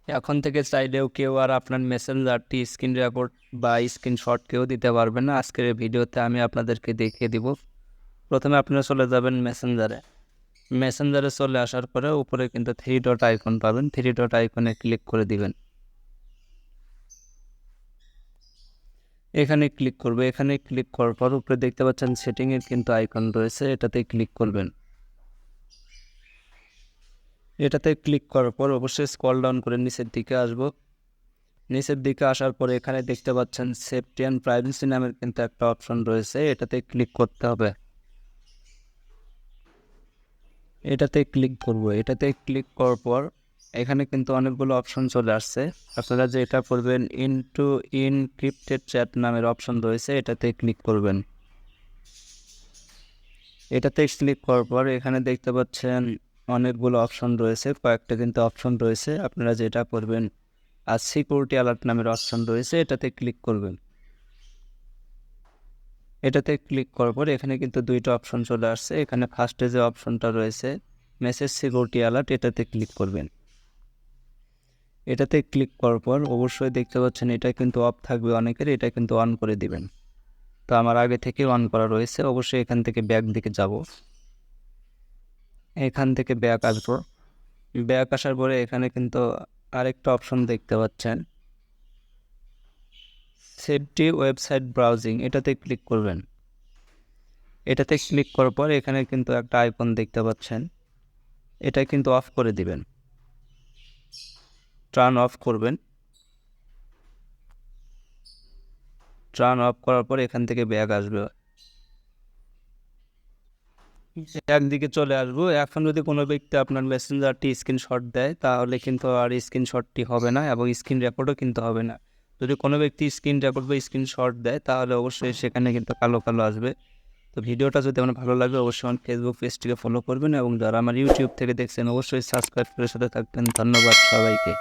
এখন থেকে চাইলেও কেউ আর আপনার মেসেঞ্জারটি স্ক্রিন রেকর্ড বা স্ক্রিনশট কেউ দিতে পারবে না। আজকের এই ভিডিওতে আমি আপনাদেরকে দেখিয়ে দিব। প্রথমে আপনারা চলে যাবেন মেসেঞ্জারে চলে আসার পরে উপরে কিন্তু থ্রি ডট আইকন পাবেন, থ্রি ডট আইকনে ক্লিক করে দিবেন। এখানে ক্লিক করবে, এখানে ক্লিক করার পর উপরে দেখতে পাচ্ছেন সেটিংয়ের কিন্তু আইকন রয়েছে, এটাতে ক্লিক করবেন। এটাতে ক্লিক করার পর অবশ্যই স্ক্রল ডাউন করে নিচের দিকে আসব। নিচের দিকে আসার পরে এখানে দেখতে পাচ্ছেন সেফটি অ্যান্ড প্রাইভেসি নামের কিন্তু একটা অপশন রয়েছে, এটাতে ক্লিক করতে হবে। এটাতে ক্লিক করব। এটাতে ক্লিক করার পর এখানে কিন্তু অনেকগুলো অপশন চলে আসছে। আপনারা যে এটা করবেন ইনটু ইনক্রিপ্টেড চ্যাট নামের অপশন রয়েছে, এটাতে ক্লিক করবেন। এটাতে ক্লিক করার পর এখানে দেখতে পাচ্ছেন অনেকগুলো অপশন রয়েছে, কয়েকটা কিন্তু অপশন রয়েছে। আপনারা যেটা করবেন আর সিকিউরিটি অ্যালার্ট নামের অপশন রয়েছে, এটাতে ক্লিক করবেন। এটাতে ক্লিক করার পর এখানে কিন্তু দুইটা অপশন চলে আসছে। এখানে ফার্স্টে যে অপশনটা রয়েছে মেসেজ সিকিউরিটি অ্যালার্ট, এটাতে ক্লিক করবেন। এটাতে ক্লিক করার পর অবশ্যই দেখতে পাচ্ছেন এটা কিন্তু অফ থাকবে অনেকের, এটা কিন্তু অন করে দিবেন। তো আমার আগে থেকে অন করা রয়েছে। অবশ্যই এখান থেকে ব্যাক দিকে যাব, এখান থেকে ব্যাক আসবো। ব্যাক আসার পরে এখানে কিন্তু আরেকটা অপশন দেখতে পাচ্ছেন সেফটি ওয়েবসাইট ব্রাউজিং, এটাতে ক্লিক করবেন। এটাতে ক্লিক করার পর এখানে কিন্তু একটা আইকন দেখতে পাচ্ছেন, এটা কিন্তু অফ করে দিবেন, টার্ন অফ করবেন। টার্ন অফ করার পর এখান থেকে ব্যাক আসবে, একদিকে চলে আসবো। এখন যদি কোনো ব্যক্তি আপনার মেসেঞ্জারটি স্ক্রিনশট দেয় তাহলে কিন্তু আর স্ক্রিনশটটি হবে না এবং স্ক্রিন রেকর্ডও কিন্তু হবে না। যদি কোনো ব্যক্তি স্ক্রিন রেকর্ড বা স্ক্রিনশট দেয় তাহলে অবশ্যই সেখানে কিন্তু কালো কালো আসবে। তো ভিডিওটা যদি আমার ভালো লাগে অবশ্যই আমার ফেসবুক পেজটিকে ফলো করবেন এবং যারা আমার ইউটিউব থেকে দেখছেন অবশ্যই সাবস্ক্রাইব করে সাথে থাকবেন। ধন্যবাদ সবাইকে।